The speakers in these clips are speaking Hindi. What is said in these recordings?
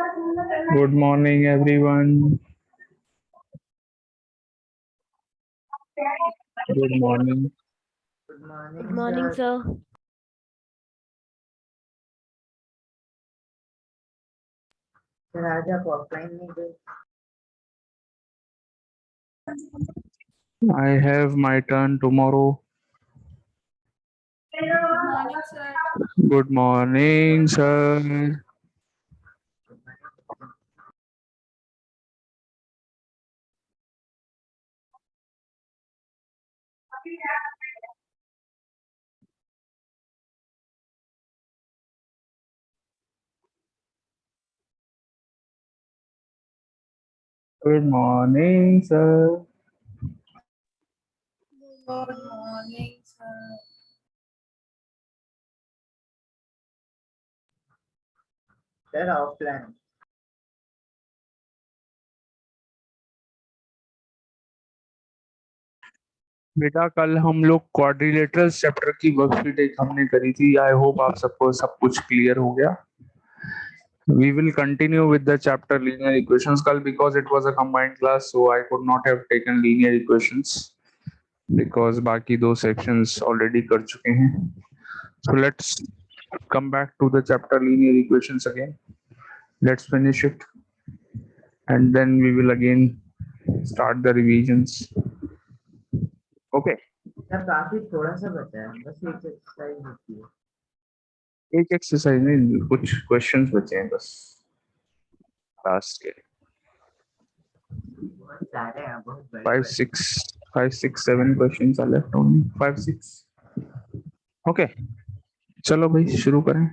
Good morning, everyone. Good morning. Good morning, Good morning, sir. Sir आज आप ऑफलाइन नहीं गए? I have my turn tomorrow. Good morning, sir. Good morning, sir. Good morning, sir. Good morning, sir. Sir offline बेटा कल हम लोग क्वाड्रिलेटरल्स चैप्टर की वर्कशीट एक हमने करी थी. आई होप आप सबको सब कुछ क्लियर हो गया. We will continue with the chapter linear equations कल because it was a combined class, so I could not have taken linear equations because बाकी दो sections already कर चुके हैं. So let's come back to the chapter linear equations again. Let's finish it and then we will again start the revisions. Okay. Sir काफी थोड़ा सा बचा है, बस एक एक्सरसाइज होती है. एक एक्सरसाइज में कुछ क्वेश्चंस बचे हैं बस लास्ट के. बहुत सारे हैं, बहुत बड़े 5 6 7 questions are left only. 5 6. Okay. चलो भाई शुरू करें.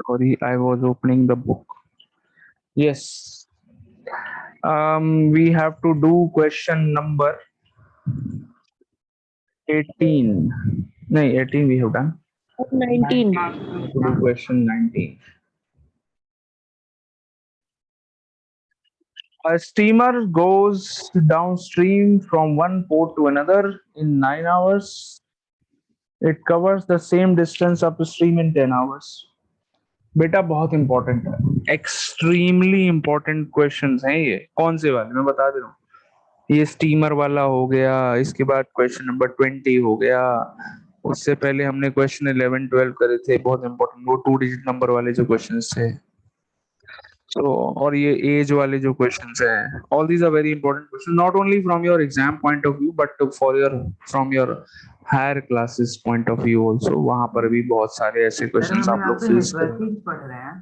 Sorry, I was opening the book. Yes. We have to do question number 18. No, 18 we have done. 19. To do question 19. A steamer goes downstream from one port to another in 9 hours. It covers the same distance upstream in 10 hours. बेटा बहुत इंपॉर्टेंट है. एक्सट्रीमली इंपॉर्टेंट क्वेश्चंस हैं ये. कौन से वाले मैं बता दे रहा हूँ. ये स्टीमर वाला हो गया, इसके बाद क्वेश्चन नंबर 20 हो गया, उससे पहले हमने क्वेश्चन 11 12 करे थे, बहुत इंपॉर्टेंट, वो 2 डिजिट नंबर वाले जो क्वेश्चंस थे. तो और ये एज वाले जो क्वेश्चंस हैं, all these are very important question, not only from your exam point of view but for your from your higher classes point of view also. वहां पर भी बहुत सारे ऐसे सर क्वेश्चंस हम आप यहाँ लोग पे फेस करेंगे. नेटवर्किंग पढ़ रहे हैं.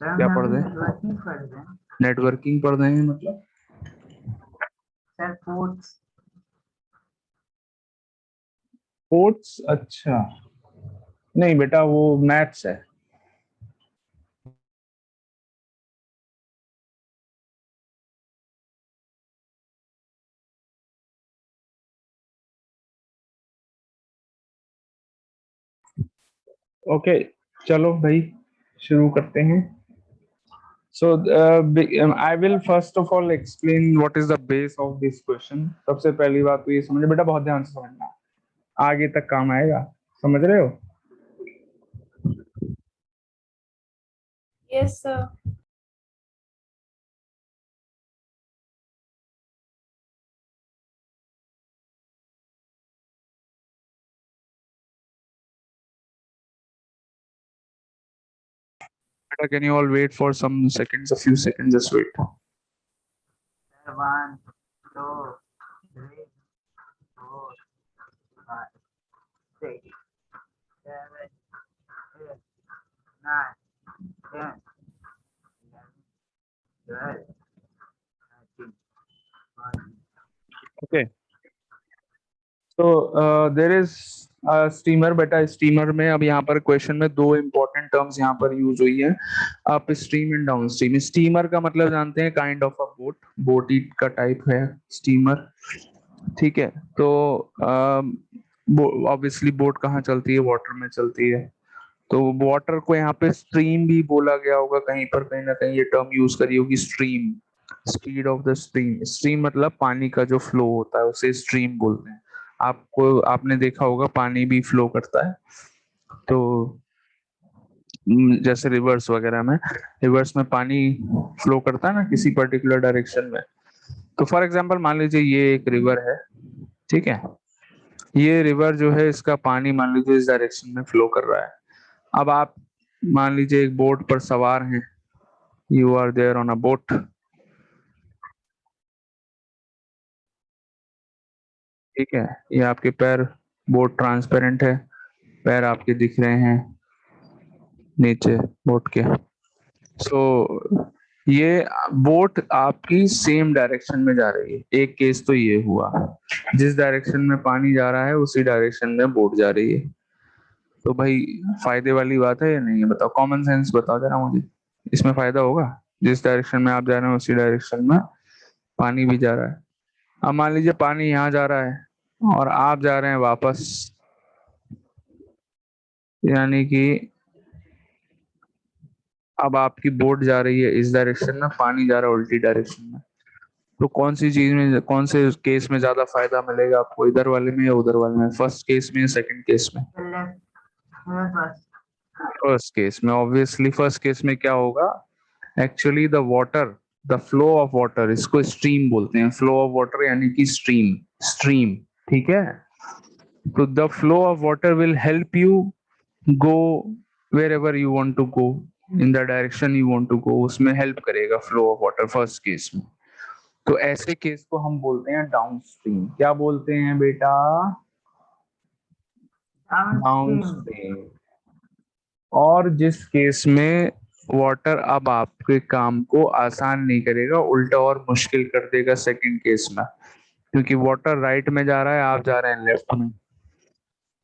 सर हम क्या यहाँ पढ़ पे रहे हैं? नेटवर्किंग पढ़ रहे हैं. नेटवर्किंग पढ़ रहे हैं मतलब सर पोर्ट्स. पोर्ट्स. अच्छा नहीं बेटा वो मैथ्स है. ओके, चलो भाई शुरू करते हैं। So I will first of all explain what is the base of this question. सबसे पहली बात तो ये समझो बेटा, बहुत ध्यान से समझना, आगे तक काम आएगा। समझ रहे हो? Yes, sir. Beta, can you all wait for some seconds, a few seconds, just wait. Sir, 1, 2, 3, 4, 5, 6, 7, 8, 9, 10, 11, 12, 13, 14. Okay. So there is steamer. बेटा स्टीमर में अब यहाँ पर क्वेश्चन में दो इंपॉर्टेंट टर्म्स यहाँ पर यूज हुई है, upstream and downstream. Steamer का मतलब जानते हैं kind of a boat, boat ही का टाइप है स्टीमर। ठीक है, तो ऑब्वियसली बोट कहाँ चलती है? वाटर में चलती है। तो वाटर को यहाँ पे स्ट्रीम भी बोला गया होगा कहीं पर, कहीं ना कहीं ये टर्म यूज करी होगी, stream, speed of the stream. Stream मतलब पानी का जो फ्लो होता है उसे स्ट्रीम बोलते हैं। आपको आपने देखा होगा पानी भी फ्लो करता है, तो जैसे रिवर्स वगैरह में, रिवर्स में पानी फ्लो करता है ना किसी पर्टिकुलर डायरेक्शन में। तो फॉर एग्जांपल मान लीजिए ये एक रिवर है, ठीक है, ये रिवर जो है इसका पानी मान लीजिए इस डायरेक्शन में फ्लो कर रहा है। अब आप मान लीजिए एक बोट पर सवार हैं, you are there on a boat, ठीक है, ये आपके पैर, बोट ट्रांसपेरेंट है, पैर आपके दिख रहे हैं नीचे बोट के। सो ये बोट आपकी सेम डायरेक्शन में जा रही है। एक केस तो ये हुआ, जिस डायरेक्शन में पानी जा रहा है उसी डायरेक्शन में बोट जा रही है। तो भाई फायदे वाली बात है या नहीं है? बताओ, कॉमन सेंस बताओ जरा मुझे, इसमें फायदा होगा? जिस डायरेक्शन में आप जा रहे हैं उसी डायरेक्शन में पानी भी जा रहा है। अब मान लीजिए पानी यहाँ जा रहा है और आप जा रहे हैं वापस, यानी कि अब आपकी बोट जा रही है इस डायरेक्शन में, पानी जा रहा है उल्टी डायरेक्शन में। तो कौन सी चीज में, कौन से केस में ज्यादा फायदा मिलेगा आपको, इधर वाले में या उधर वाले में? फर्स्ट केस में या सेकंड केस में? Left, first. फर्स्ट केस में। ऑब्वियसली फर्स्ट केस में क्या होगा, actually the water, the flow of water, इसको स्ट्रीम बोलते हैं। फ्लो ऑफ वाटर यानी कि स्ट्रीम, स्ट्रीम, ठीक है। तो the flow of water will help you go wherever you want to go, in the direction you want to go, उसमें हेल्प करेगा flow of water first case में। तो ऐसे केस को हम बोलते हैं डाउन स्ट्रीम। क्या बोलते हैं बेटा? Down Downstream. स्ट्रीम। और जिस केस में वाटर अब आपके काम को आसान नहीं करेगा, उल्टा और मुश्किल कर देगा, सेकंड केस में, क्योंकि वाटर राइट में जा रहा है, आप जा रहे हैं लेफ्ट में,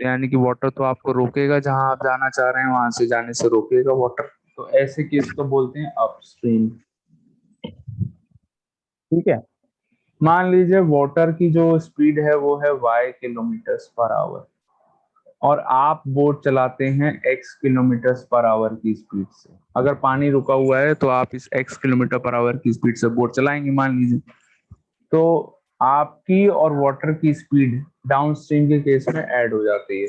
यानी कि वाटर तो आपको रोकेगा, जहां आप जाना चाह रहे हैं वहां से जाने से रोकेगा वाटर। तो ऐसे केस को बोलते हैं अपस्ट्रीम, ठीक है। मान लीजिए वाटर की जो स्पीड है वो है y किलोमीटर पर आवर, और आप बोट चलाते हैं x किलोमीटर पर आवर की स्पीड से। अगर पानी रुका हुआ है तो आप इस x किलोमीटर पर आवर की स्पीड से बोट चलाएंगे मान लीजिए, तो आपकी और वाटर की स्पीड डाउन स्ट्रीम के केस में ऐड हो जाती है।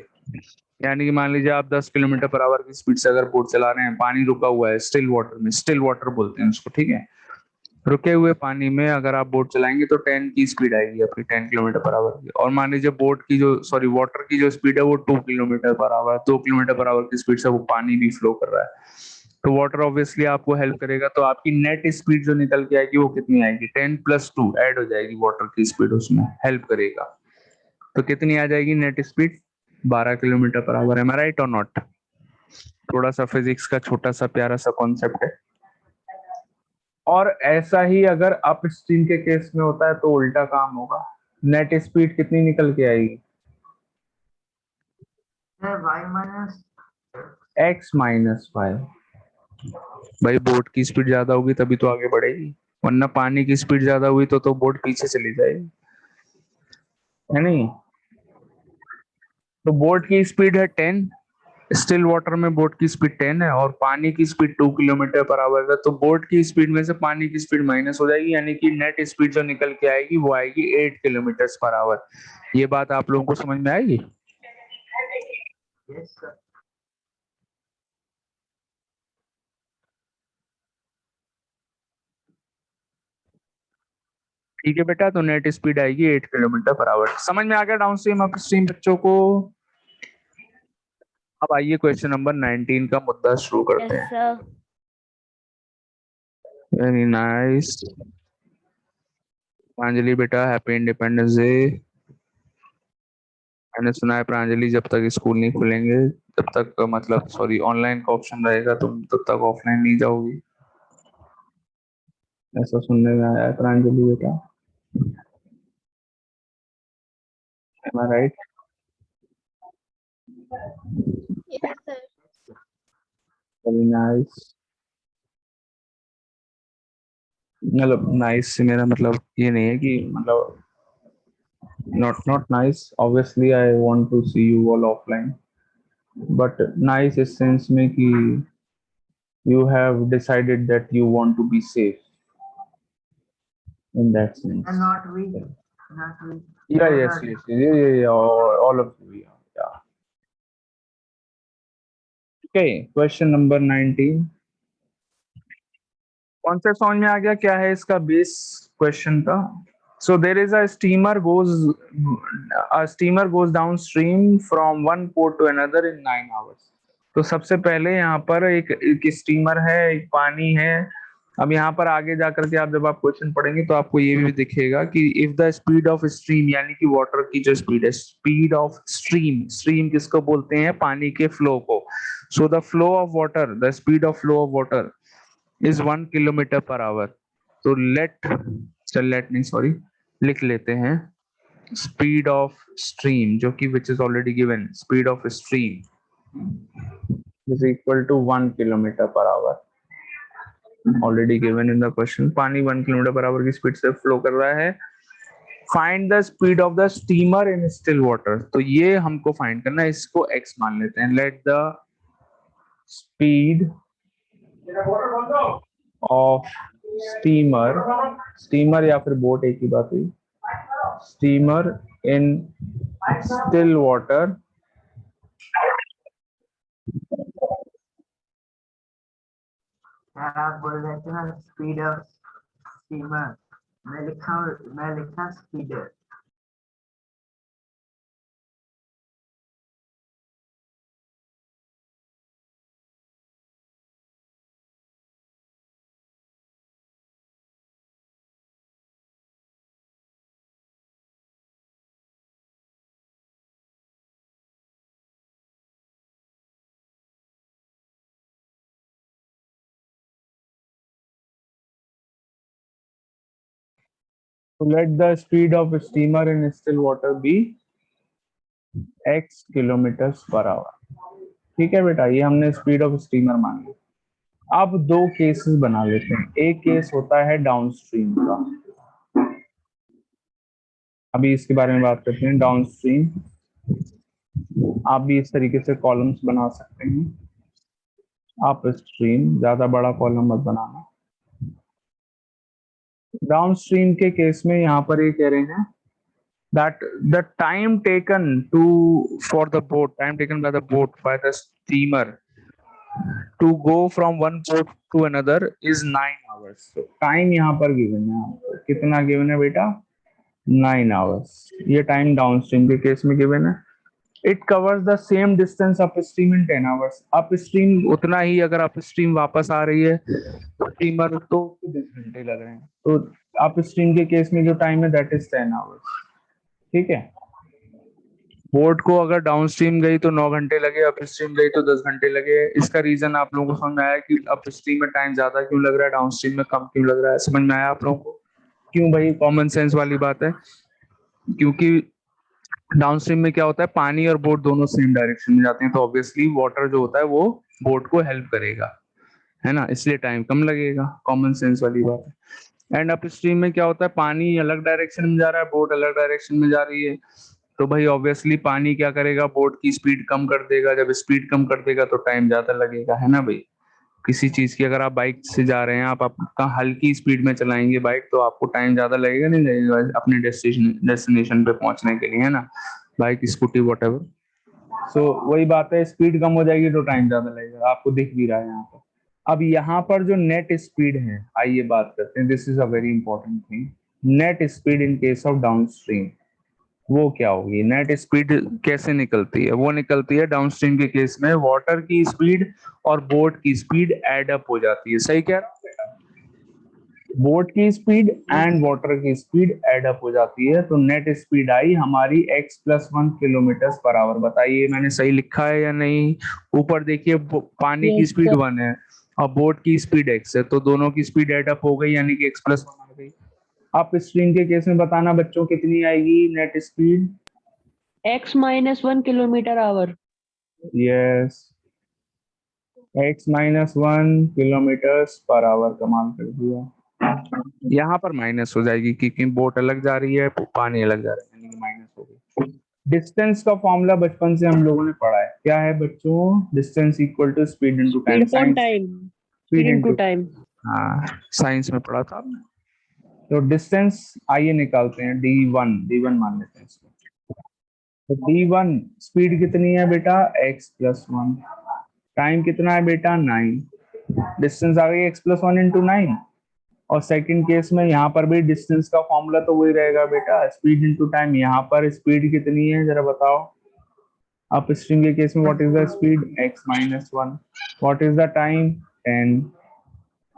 यानी कि मान लीजिए आप 10 किलोमीटर पर आवर की स्पीड से अगर बोट चला रहे हैं, पानी रुका हुआ है स्टिल वाटर में, स्टिल वाटर बोलते हैं उसको, ठीक है, रुके हुए पानी में अगर आप बोट चलाएंगे तो 10 की स्पीड आएगी आपकी, 10 किलोमीटर पर आवर की। और मान लीजिए बोट की जो, सॉरी, वाटर की जो स्पीड है वो 2 kilometre per our, 2 kilometre per our की स्पीड से वो पानी भी फ्लो कर रहा है। तो वाटर ऑब्वियसली आपको हेल्प करेगा, तो आपकी नेट स्पीड जो निकल के आएगी वो कितनी आएगी? 10 प्लस 2 ऐड हो जाएगी, वाटर की स्पीड उसमें हेल्प करेगा। तो कितनी आ जाएगी net speed? 12 kilometre per hour. Am I right और नॉट? थोड़ा सा फिजिक्स का छोटा सा प्यारा सा कॉन्सेप्ट है। और ऐसा ही अगर अप स्ट्रीम के केस में होता है तो उल्टा काम होगा। नेट स्पीड कितनी निकल के आएगी? Sir, y minus. X minus y. भाई बोट की स्पीड ज्यादा होगी तभी तो आगे बढ़ेगी, वरना पानी की स्पीड ज्यादा हुई तो बोट पीछे चली जाएगी, है नहीं? तो बोट की स्पीड है 10, स्टिल वाटर में बोट की स्पीड 10 है और पानी की स्पीड 2 किलोमीटर पर आवर है, तो बोट की स्पीड में से पानी की स्पीड माइनस हो जाएगी, यानी कि नेट स्पीड जो निकल के आएगी वो आएगी 8 किलोमीटर पर आवर। ये बात आप लोगों को समझ में आएगी? Yes, sir. ठीक है बेटा, तो नेट स्पीड आएगी 8 किलोमीटर पर आवर। समझ में आ गया डाउन स्ट्रीम अप स्ट्रीम बच्चों को? अब आइए क्वेश्चन नंबर 19 का मुद्दा शुरू करते Yes, हैं। sir. Very nice. प्रांजलि बेटा हैप्पी इंडिपेंडेंस डे। मैंने सुना है प्रांजलि जब तक स्कूल नहीं खुलेंगे, जब तक मतलब सॉरी ऑनलाइन का ऑप्शन रहेगा तुम तब तक ऑफलाइन नहीं जाओगी, ऐसा सुनने में आया है प्रांजलि बेटा। Am I right? Yes, sir. Very nice. मतलब नाइस से मेरा मतलब ये नहीं है कि मतलब not nice, obviously I want to see you all offline, but nice इस सेंस में कि you have decided that you want to be safe in that sense. And not we. Not we. Yeah, Both yes, are- yes, yeah, all of you, yeah. Okay, question number 19. Concept समझ में आ गया क्या है इसका बेस क्वेश्चन का? So there is a steamer goes downstream from one port to another in 9 hours. तो सबसे पहले यहाँ पर एक स्टीमर है, एक पानी है। अब यहाँ पर आगे जाकर के आप जब आप क्वेश्चन पढ़ेंगे तो आपको ये भी दिखेगा कि if the speed of stream, यानी कि वाटर की जो स्पीड है, स्पीड ऑफ स्ट्रीम, स्ट्रीम किसको बोलते हैं? पानी के फ्लो को। So the flow of water, the speed of flow of water is 1 kilometre per hour. तो लेट नहीं सॉरी, लिख लेते हैं स्पीड ऑफ स्ट्रीम, जो कि which is already given, speed of stream is equal to 1 kilometre per hour, already given in the question. पानी 1 किलोमीटर पर आवर की स्पीड से फ्लो कर रहा है। Find the speed of the steamer in still water, तो ये हमको फाइंड करना है, इसको x मान लेते हैं। Late the speed of steamer, steamer या फिर बोट एक ही बात हुई, स्टीमर इन स्टिल वाटर यार आप बोल रहे थे ना स्पीड ऑफ स्टीमर, मैं लिखा स्पीडर। Let the speed of steamer in still water be x kilometre per hour. ठीक है बेटा, ये हमने स्पीड ऑफ स्टीमर मान ली। अब दो केसेस बना लेते हैं। एक केस होता है डाउनस्ट्रीम का, अभी इसके बारे में बात करते हैं। डाउनस्ट्रीम आप भी इस तरीके से कॉलम्स बना सकते हैं। अप स्ट्रीम, ज्यादा बड़ा कॉलम मत बनाना। डाउनस्ट्रीम के केस में यहाँ पर ये कह रहे हैं that the time taken for the boat, time taken by the boat, by the steamer to go from one port to another is 9 hours. So time यहाँ पर given है, कितना given है बेटा? 9 hours। ये टाइम डाउनस्ट्रीम के केस में given है। It covers the same distance upstream in 10 hours। Upstream उतना ही, अगर अपस्ट्रीम वापस आ रही है स्टीमर तो 10 घंटे लग रहे हैं। तो अपस्ट्रीम के केस में जो टाइम है दैट इज 10 hours। ठीक है, बोट को अगर डाउनस्ट्रीम गई तो 9 घंटे लगे, अपस्ट्रीम गई तो 10 घंटे लगे। इसका रीजन आप लोगों को समझ में आया कि अपस्ट्रीम में टाइम ज्यादा क्यों लग रहा है, डाउनस्ट्रीम में कम क्यों लग रहा है? समझ में आया आप लोगों को? क्यों भाई, कॉमन सेंस वाली बात है। क्योंकि डाउनस्ट्रीम में क्या होता है, पानी और बोट दोनों सेम डायरेक्शन में जाते हैं, तो ऑब्वियसली वाटर जो होता है वो बोट को हेल्प करेगा, है ना, इसलिए टाइम कम लगेगा। कॉमन सेंस वाली बात है। एंड अपस्ट्रीम में क्या होता है, पानी अलग डायरेक्शन में जा रहा है, बोट अलग डायरेक्शन में जा रही है, तो भाई ऑब्वियसली पानी क्या करेगा, बोट की स्पीड कम कर देगा। जब स्पीड कम कर देगा तो टाइम ज्यादा लगेगा, है ना भाई। किसी चीज की अगर आप बाइक से जा रहे हैं, आप आपका हल्की स्पीड में चलाएंगे बाइक, तो आपको टाइम ज्यादा लगेगा नहीं लगेगा अपने डेस्टिनेशन पे पहुंचने के लिए, है ना। Bike, scooty, whatever. So वही बात है, स्पीड कम हो जाएगी तो टाइम ज्यादा लगेगा, आपको दिख भी रहा है यहाँ पर। अब यहाँ पर जो नेट स्पीड है, आइए बात करते हैं। This is a very important thing. Net speed in case of downstream, वो क्या होगी? नेट स्पीड कैसे निकलती है? वो निकलती है डाउनस्ट्रीम के केस में वाटर की स्पीड और बोट की स्पीड एड अप हो जाती है। सही कह रहा हूँ बेटा? बोट की स्पीड एंड वाटर की स्पीड एड अप हो जाती है, तो नेट स्पीड आई हमारी x+1 किलोमीटर पर आवर। बताइए मैंने सही लिखा है या नहीं? ऊपर देखिए, पानी की Yes, स्पीड sir. 1 है और बोट की स्पीड x है, तो दोनों की स्पीड एड अप हो गई, यानी कि x+1 आ गई। आप स्ट्रीम के केस में बताना बच्चों कितनी आएगी net speed? x-1 kilometre our. Yes, x-1 kilometre per our. कमाल कर दिया। यहाँ पर माइनस हो जाएगी क्योंकि बोट अलग जा रही है, पानी अलग जा रहा है, यानी कि माइनस हो गई। डिस्टेंस का फॉर्मूला बचपन से हम लोगों ने पढ़ा है, क्या है बच्चों? Distance equal to speed into time. Speed upon science, time. Speed Speed into, into time. हाँ साइंस में पढ़ा था आपने। तो डिस्टेंस आइए निकालते हैं, डी वन मान लेते हैं इसको। तो डी1 स्पीड कितनी है बेटा? x+1। टाइम कितना है बेटा? 9। डिस्टेंस आ गई x+1 × 9। और सेकंड केस में यहाँ पर भी डिस्टेंस का फॉर्मूला तो वही रहेगा बेटा, स्पीड इनटू टाइम। यहाँ पर स्पीड कितनी है जरा बताओ? अप स्ट्रीम के केस में what is the speed? x-1। What is the time? 10।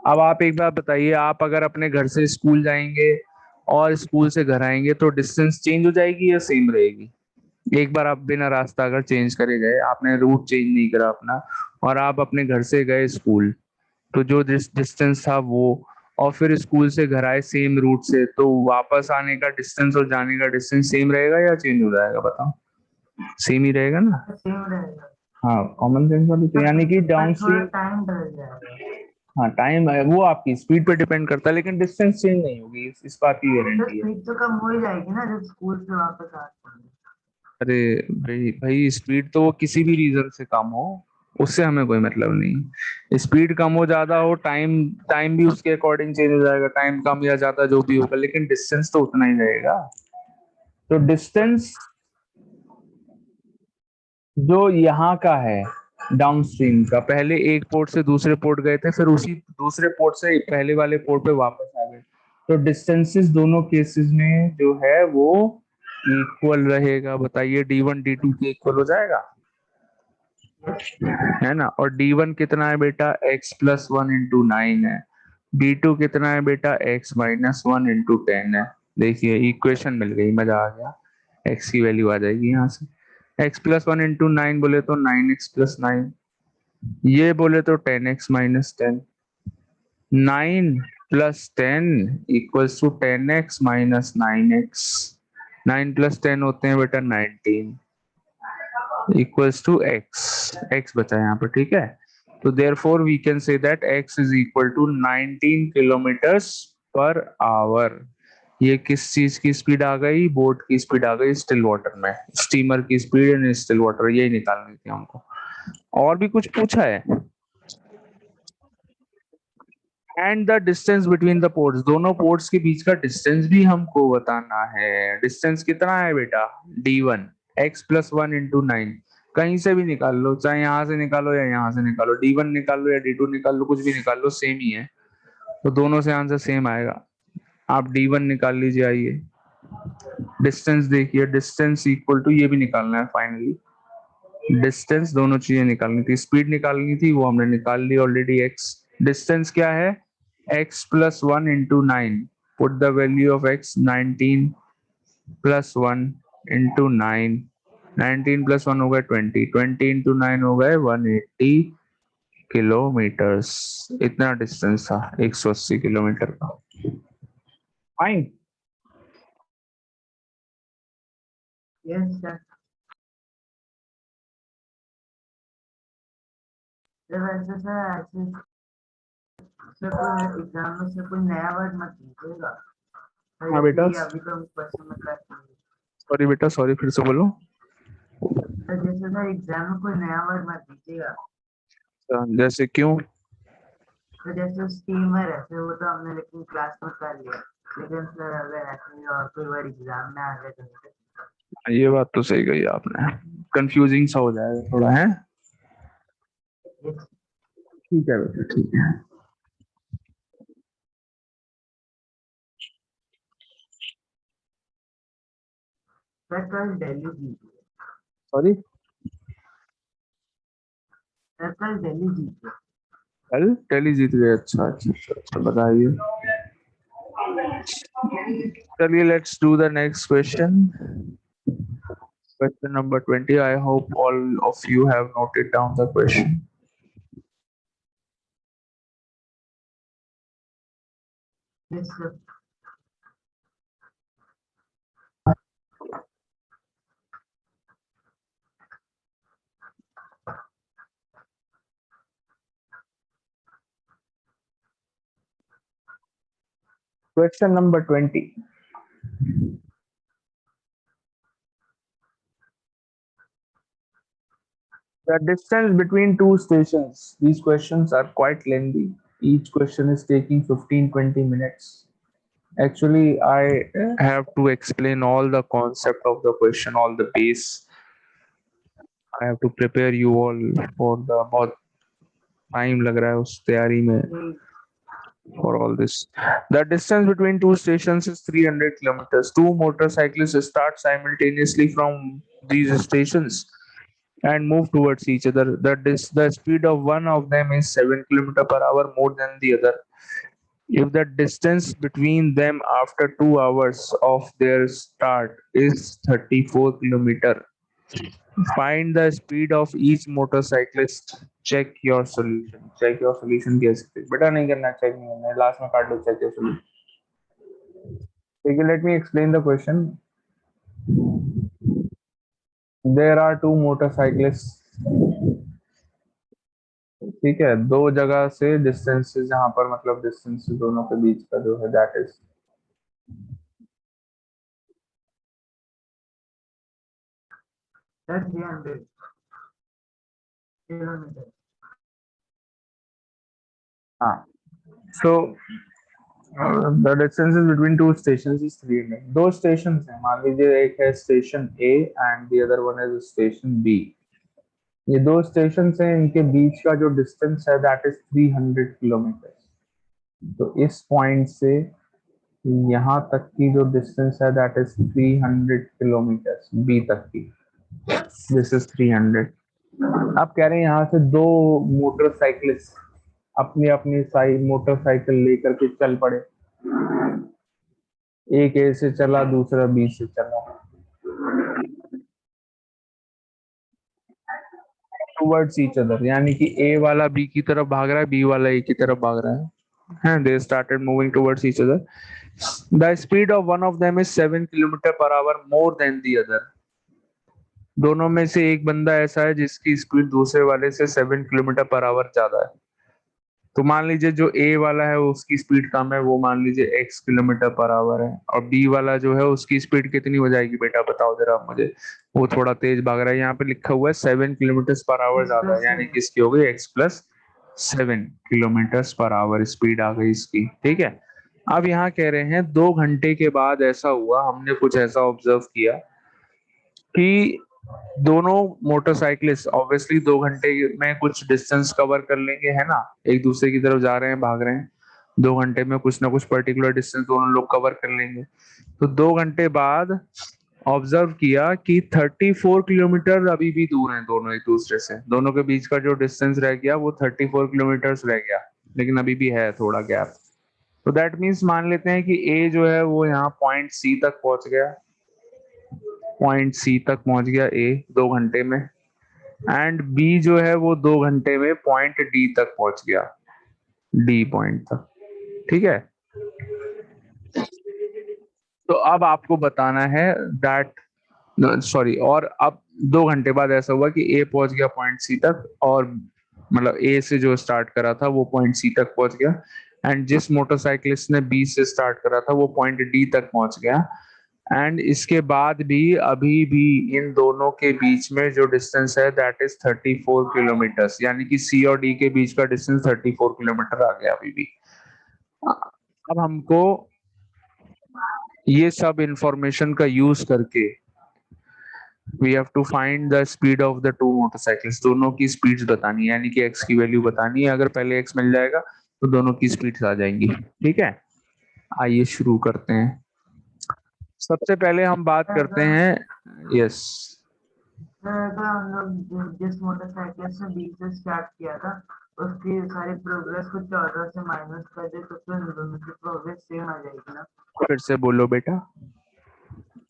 अब आप एक बात बताइए, आप अगर अपने घर से स्कूल जाएंगे और स्कूल से घर आएंगे तो डिस्टेंस चेंज हो जाएगी या सेम रहेगी? एक बार आप बिना रास्ता अगर चेंज करे गए, आपने रूट चेंज नहीं करा अपना, और आप अपने घर से गए स्कूल, तो जो डिस्टेंस था वो, और फिर स्कूल से घर आए सेम रूट से, तो वापस आने का डिस्टेंस और जाने का डिस्टेंस सेम रहेगा या चेंज हो जाएगा? बताओ। सेम ही रहेगा ना। सेम रहेगा, हाँ, कॉमन सेंस वाली तो, यानी कि डाउन पर थोड़ा स्ट्रीम। टाइम बढ़ जाएगा। हाँ टाइम है, वो आपकी स्पीड पे डिपेंड करता है, लेकिन डिस्टेंस चेंज नहीं होगी, इस बात की तो गारंटी है। स्पीड तो कम हो ही जाएगी ना जब स्कूल से वापस आते हैं। अरे भाई भाई, स्पीड तो वो किसी भी रीजन से कम हो, उससे हमें कोई मतलब नहीं। स्पीड कम हो ज्यादा हो, टाइम टाइम भी उसके अकॉर्डिंग चेंज हो जाएगा, टाइम कम या ज्यादा जो भी होगा, लेकिन डिस्टेंस तो उतना ही रहेगा। तो डिस्टेंस जो यहाँ का है डाउनस्ट्रीम का, पहले एक पोर्ट से दूसरे पोर्ट गए थे, फिर उसी दूसरे पोर्ट से पहले वाले पोर्ट पे वापस आ गए, तो डिस्टेंसेस दोनों केसेस में जो है वो इक्वल रहेगा। बताइए, d1 d2 के इक्वल हो जाएगा, है ना। और d1 कितना है बेटा? x+1 × 9 है। d2 कितना है बेटा? x-1 × 10 है। देखिए इक्वेशन मिल गई, मजा आ गया। x की वैल्यू आ जाएगी यहाँ से। x+1 × 9 बोले तो 9x+9, ये बोले तो 10x-10। 9 + 10 = 10x-9x। 9 + 10 होते हैं बेटा 19, इक्वल्स टू एक्स बचा यहाँ पर, ठीक है। तो therefore we can say that x is equal to 19 km/h। ये किस चीज की स्पीड आ गई? बोट की स्पीड आ गई स्टिल वाटर में, स्टीमर की स्पीड इन स्टिल वाटर, यही निकालनी थी हमको। और भी कुछ पूछा है? And the distance between the ports, दोनों पोर्ट्स के बीच का डिस्टेंस भी हमको बताना है। डिस्टेंस कितना है बेटा? d1 x+1 × 9। कहीं से भी निकाल लो, चाहे यहाँ से निकालो या यहाँ से निकालो, d1 निकाल लो या d2 निकाल लो, कुछ भी निकाल लो, सेम ही है, तो दोनों से आंसर सेम आएगा। आप d1 निकाल लीजिए। आइए डिस्टेंस देखिए, डिस्टेंस इक्वल टू, ये भी निकालना है फाइनली। डिस्टेंस, दोनों चीजें निकालनी थी, स्पीड निकालनी थी, वो हमने निकाल ली ऑलरेडी। x डिस्टेंस क्या है? x+1 × 9। Put the value of x, 19+1 × 9। 19+1 हो गए 20, 20 × 9 हो गए 180 किलोमीटर्स। इतना डिस्टेंस था 180 किलोमीटर का। फाइन। Yes sir. वैसे सर ऐसे से कोई एग्जाम में से कोई नया वर्ड मत लीजिएगा, हाँ बेटा, इसलिए अभी तो हम क्वेश्चन में कर पाएंगे। सॉरी बेटा, सॉरी, फिर से बोलो। तो जैसे सर एग्जाम में कोई नया वर्ड मत दीजिएगा। जैसे क्यों? तो जैसे स्टीमर है फिर वो तो हमने लेकिन क्लास में कर लिया, लेकिन सर अगर ऐसे और कोई वर्ड एग्जाम में आ गए तो ये बात तो सही कही आपने, कंफ्यूजिंग सा हो जाएगा थोड़ा, है। ठीक है बेटा, ठीक है। सर कल दिल्ली जीती। सॉरी, सर कल दिल्ली जीती। कल दिल्ली जीत गए? अच्छा अच्छा अच्छा अच्छा, बताइए। चलिए, let's do the next question. Question number 20. I hope all of you have noted down the question. Yes sir. Question number 20. The distance between two stations. These questions are quite lengthy. Each question is taking 15-20 minutes. Actually, I have to explain all the concept of the question, all the base. I have to prepare you all for the बहुत time लग रहा है उस तैयारी में for all this. The distance between two stations is 300 kilometers. Two motorcyclists start simultaneously from these stations and move towards each other. The speed of one of them is 7 km per hour more than the other. If the distance between them after 2 hours of their start is 34 kilometer, find the speed of each motorcyclist. Check your solution. Check your solution कैसे? बेटा नहीं करना, check नहीं करना, लास्ट में काट लो check your solution. ठीक है, let me explain the question. There are two motorcyclists. ठीक है, दो जगह से डिस्टेंस, जहां पर मतलब डिस्टेंस दोनों के बीच का जो है दैट इज सर 300 किलोमीटर। हाँ। So the distance between two stations is 300. दो स्टेशन हैं, मान लीजिए एक है station A and the other one is station B. ये दो स्टेशन हैं, इनके बीच का जो डिस्टेंस है दैट इज 300 किलोमीटर। तो इस पॉइंट से यहाँ तक की जो डिस्टेंस है दैट इज 300 किलोमीटर, बी तक की। This is 300। आप कह रहे हैं यहाँ से दो मोटरसाइकिलिस्ट अपनी अपनी साइड मोटरसाइकिल लेकर के चल पड़े। एक ए से चला, दूसरा बी से चला, टुवर्ड्स ईच अदर, यानी कि ए वाला बी की तरफ भाग रहा है, बी वाला ए की तरफ भाग रहा है। They started moving towards each other. The speed of one of them is 7 km per hour more than the other. दोनों में से एक बंदा ऐसा है जिसकी स्पीड दूसरे वाले से 7 km per hour ज्यादा है। तो मान लीजिए जो ए वाला है उसकी स्पीड कम है, वो मान लीजिए x km/h है, और बी वाला जो है उसकी स्पीड कितनी हो जाएगी बेटा, बताओ जरा आप मुझे। वो थोड़ा तेज भाग रहा है, यहाँ पे लिखा हुआ है 7 km/h एक्स ज्यादा प्लस है, यानी कि 7। इसकी हो गई x+7 km/h स्पीड आ गई इसकी। ठीक है। अब यहाँ कह रहे हैं 2 घंटे के बाद ऐसा हुआ, हमने कुछ ऐसा ऑब्जर्व किया कि दोनों मोटरसाइकिलिस्ट ऑब्वियसली 2 घंटे में कुछ डिस्टेंस कवर कर लेंगे, है ना। एक दूसरे की तरफ जा रहे हैं, भाग रहे हैं, 2 घंटे में कुछ ना कुछ पर्टिकुलर डिस्टेंस दोनों लोग कवर कर लेंगे। तो 2 घंटे बाद ऑब्जर्व किया कि 34 किलोमीटर अभी भी दूर हैं दोनों एक दूसरे से। दोनों के बीच का जो डिस्टेंस रह गया वो 34 किलोमीटर रह गया, लेकिन अभी भी है थोड़ा गैप। तो दैट मीन्स मान लेते हैं कि ए जो है वो यहाँ पॉइंट सी तक पहुंच गया, पॉइंट सी तक पहुंच गया ए 2 घंटे में, एंड बी जो है वो 2 घंटे में पॉइंट डी तक पहुंच गया, डी पॉइंट तक। ठीक है। तो अब आपको बताना है दैट, सॉरी, और अब 2 घंटे बाद ऐसा हुआ कि ए पहुंच गया पॉइंट सी तक, और मतलब ए से जो स्टार्ट करा था वो पॉइंट सी तक पहुंच गया, एंड जिस मोटरसाइकिलिस्ट ने बी से स्टार्ट करा था वो पॉइंट डी तक पहुंच गया। एंड इसके बाद भी अभी भी इन दोनों के बीच में जो डिस्टेंस है दैट इज 34 किलोमीटर्स, यानी कि सी और डी के बीच का डिस्टेंस 34 किलोमीटर आ गया अभी भी। अब हमको ये सब इंफॉर्मेशन का यूज करके we have to find the speed of the two motorcycles, दोनों की स्पीड्स बतानी है, यानी कि एक्स की वैल्यू बतानी है। अगर पहले एक्स मिल जाएगा तो दोनों की स्पीड्स आ जाएंगी। ठीक है, आइए शुरू करते हैं। सबसे पहले हम बात करते हैं, यस अगर हम लोग जिस मोटरसाइकिल से 20 से स्टार्ट किया था उसकी सारी प्रोग्रेस को 14 से माइनस कर दे तो फिर दोनों की प्रोग्रेस सेम आ जाएगी ना। फिर से बोलो बेटा।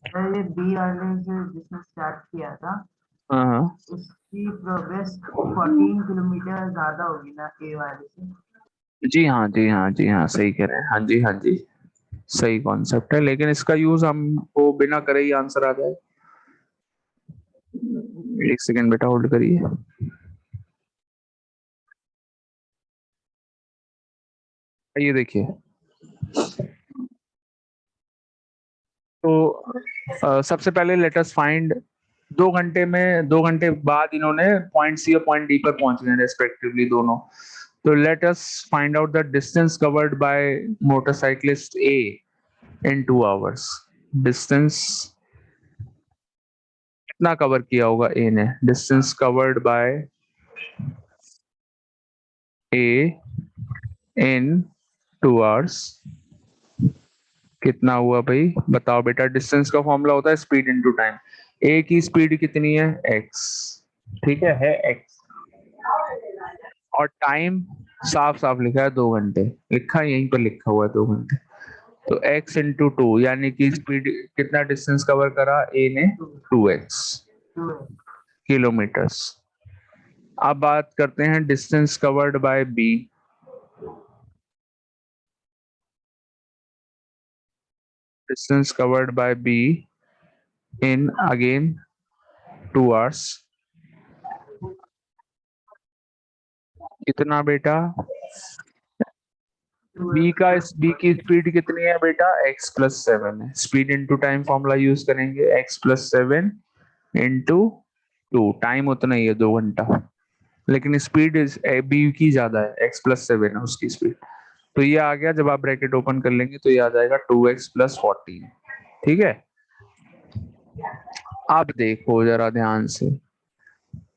सर ये बी वाले से जिसने स्टार्ट किया था हाँ हाँ उसकी प्रोग्रेस 14 किलोमीटर ज्यादा होगी ना ए वाले से। जी हाँ जी हाँ जी हाँ, सही कह रहे हैं, हाँ जी हाँ जी, सही कॉन्सेप्ट है, लेकिन इसका यूज हमको बिना करे ही आंसर आ जाए। एक सेकेंड बेटा होल्ड करिए। ये देखिए, तो सबसे पहले लेट अस फाइंड 2 घंटे में, 2 घंटे बाद इन्होंने पॉइंट सी और पॉइंट डी पर पहुंच गए रेस्पेक्टिवली दोनों। तो let us find out the distance covered bye motorcyclist A in 2 hours. Distance कितना कवर किया होगा ए ने? डिस्टेंस कवर्ड बाय ए इन 2 आवर्स कितना हुआ भाई? बताओ बेटा। डिस्टेंस का फॉर्मूला होता है स्पीड इनटू टाइम। ए की स्पीड कितनी है? एक्स। ठीक है एक्स। और टाइम साफ साफ लिखा है 2 घंटे, लिखा है यहीं पर, लिखा हुआ है 2 घंटे। तो x इंटू 2, यानी कि स्पीड कितना डिस्टेंस कवर करा ए ने? 2x kilometres. अब बात करते हैं distance covered by B. Distance covered by B in again 2 hours कितना बेटा? बी की स्पीड कितनी है बेटा? x+7 है। Speed into time formula use करेंगे, x+7 इंटू 2। टाइम उतना ही है, 2 घंटा, लेकिन स्पीड बी की ज्यादा है, x+7 है उसकी स्पीड। तो ये आ गया, जब आप ब्रैकेट ओपन कर लेंगे तो ये आ जाएगा 2x+14। ठीक है, अब देखो जरा ध्यान से,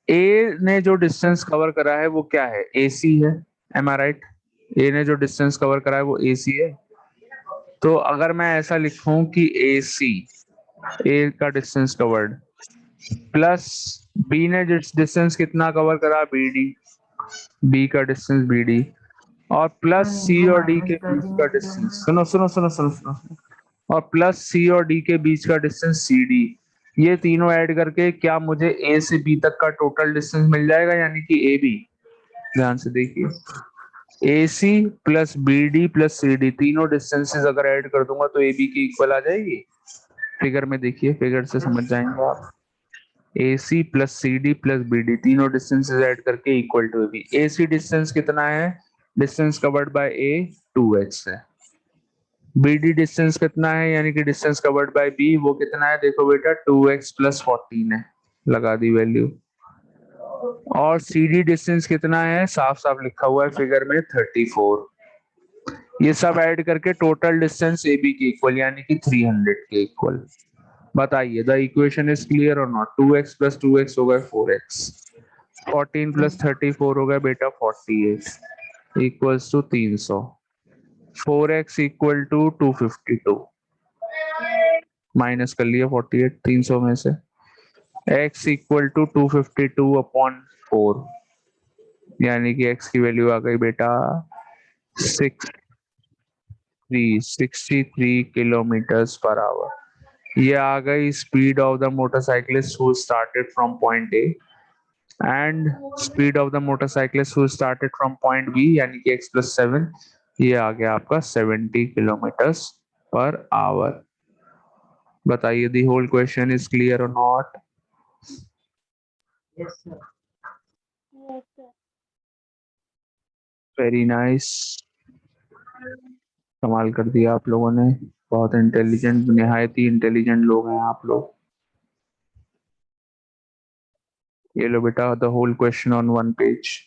ए ने जो डिस्टेंस कवर करा है वो क्या है? AC है, एम आई राइट? ए ने जो डिस्टेंस कवर करा है वो AC है। तो अगर मैं ऐसा लिखूं कि AC, ए का डिस्टेंस कवर्ड, प्लस बी ने डिस्टेंस कितना कवर करा? BD, बी का डिस्टेंस BD, और प्लस सी इनको और डी माइनस के कर बीच का देंगे तो डिस्टेंस, सुनो सुनो सुनो सुनो सुनो, और प्लस सी और डी के बीच का डिस्टेंस CD। ये तीनों ऐड करके क्या मुझे ए से बी तक का टोटल डिस्टेंस मिल जाएगा, यानी कि AB। ध्यान से देखिए, AC plus BD plus CD, तीनों डिस्टेंसेस अगर ऐड कर दूंगा तो AB की इक्वल आ जाएगी। फिगर में देखिए, फिगर से समझ जाएंगे आप। AC plus CD plus BD, तीनों डिस्टेंसेस ऐड करके equal to AB। AC distance कितना है? Distance covered bye A 2x है। BD डिस्टेंस कितना है, यानी कि डिस्टेंस कवर्ड बाय B, वो कितना है? देखो बेटा 2x+14 है, लगा दी वैल्यू। और CD डिस्टेंस कितना है? साफ साफ लिखा हुआ है फिगर में, 34। ये सब ऐड करके टोटल डिस्टेंस AB की इक्वल, यानी कि 300 के इक्वल। बताइए, द इक्वेशन इज क्लियर और नॉट? 2x+2x हो गए 4x, 14+34 हो गया बेटा 48, equals to 300। 4x equal to 252, minus कर लिया 48 300 में से। x इक्वल टू 252/4, यानी कि x की वैल्यू आ गई बेटा 63 किलोमीटर्स पर आवर। ये आ गई speed of the motorcyclist who started from point A, and speed of the motorcyclist who started from point B, यानी कि x+7। ये आ गया आपका 70 किलोमीटर्स पर आवर। बताइए, the whole question is clear और not? Yes sir. Yes, sir. Very nice, कमाल कर दिया आप लोगों ने। बहुत इंटेलिजेंट, निहायत ही इंटेलिजेंट लोग हैं आप लोग। ये लो बेटा, the whole question on one page.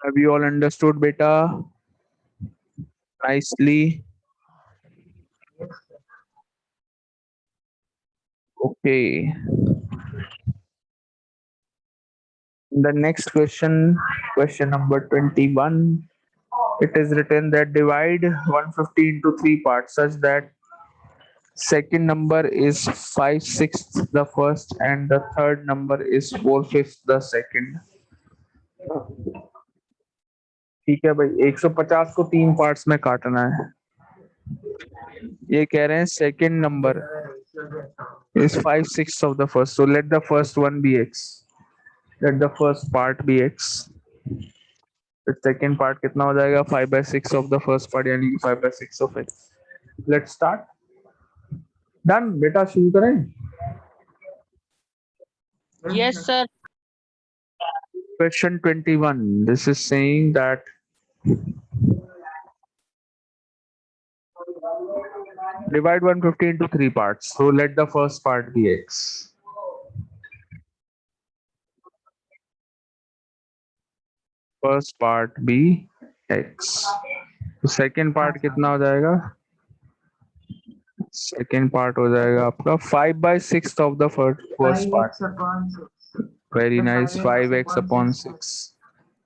Have you all understood beta nicely? Yes, sir. Okay. The next question, question number 21. It is written that divide 150 into three parts such that second number is 5/6 the first and the third number is 4/5 the second. ठीक है भाई, 150 को तीन पार्ट्स में काटना है। ये कह रहे हैं second number is 5/6 of the first, so let the first one be x, let the first part be x, the second part कितना हो जाएगा 5/6 of the first part यानी कि 5/6 of x. Let's start. Done बेटा, शुरू करें। Yes, sir. Question 21, this is saying that divide 150 into three parts, so let the first part be x, first part be x, तो सेकेंड पार्ट कितना हो जाएगा, सेकेंड पार्ट हो जाएगा आपका 5/6 of the first part. 5x upon 6. Very The nice, 5x upon 6.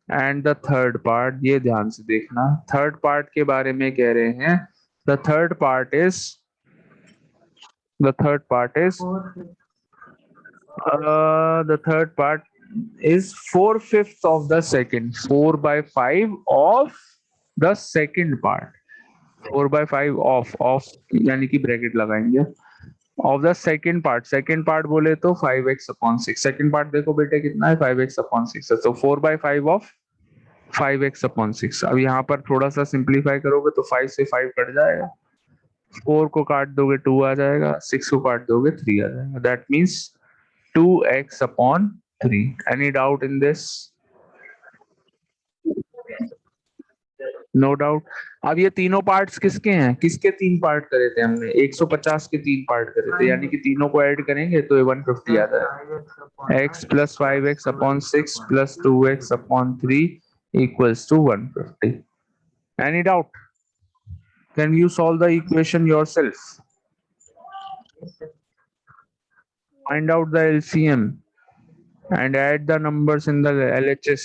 And the third part, ये ध्यान से देखना, थर्ड पार्ट के बारे में कह रहे हैं, the third part is, the third part is 4/5. the third part is 4/5 of the second, 4/5 of the second part, 4/5 of यानी कि ब्रैकेट लगाएंगे, of the second part, second part बोले तो 5x/6, सेकेंड पार्ट देखो बेटे कितना है 5x/6 है, तो 4/5 ऑफ 5x/6। अब यहाँ पर थोड़ा सा सिंप्लीफाई करोगे तो 5 से 5 कट जाएगा, 4 को काट दोगे 2 आ जाएगा, 6 को काट दोगे 3 आ जाएगा, that means 2x/3। Any doubt in this? No doubt. अब ये तीनों पार्ट्स किसके हैं, किसके तीन पार्ट करे थे हमने, 150 के तीन पार्ट करे थे, यानी कि तीनों को ऐड करेंगे तो ये 150 आ जाएगा, x plus 5x/6 plus 2x/3 equals two 150। Any doubt? Can you solve the equation yourself? Yes, sir. Find out the LCM and add the numbers in the LHS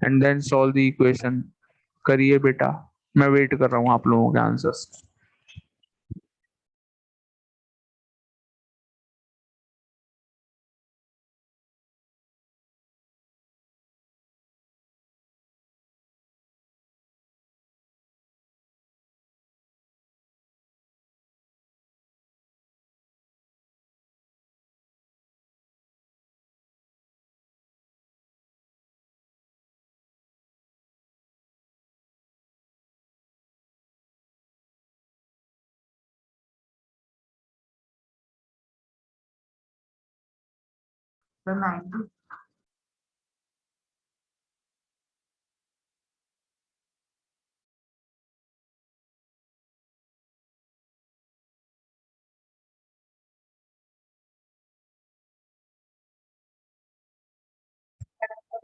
and then solve the equation. करिए बेटा, मैं वेट कर रहा हूँ आप लोगों के आंसर्स। The 90.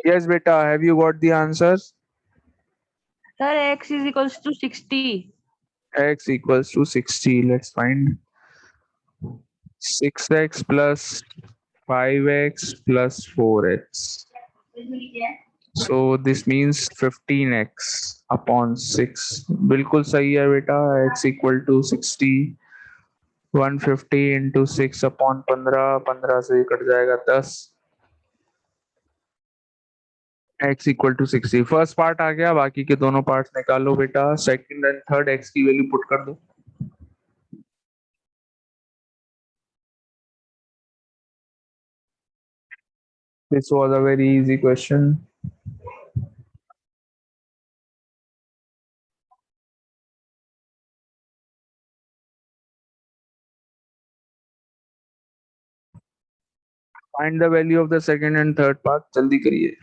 Yes बेटा, have you got the answers? Sir, x is equals to 60. X equals to 60. Let's find 6x plus 5x plus 4x. So this means 15x upon 6. बिल्कुल सही है बेटा, x equal to 60, 150 into 6 upon 15, 15 से कट जाएगा 10, x equal to 60। First part आ गया, बाकी के दोनों पार्ट्स निकालो बेटा, सेकंड एंड थर्ड x की वैल्यू पुट कर दो। This was a very easy question. Find the value of the second and third path, जल्दी करिए।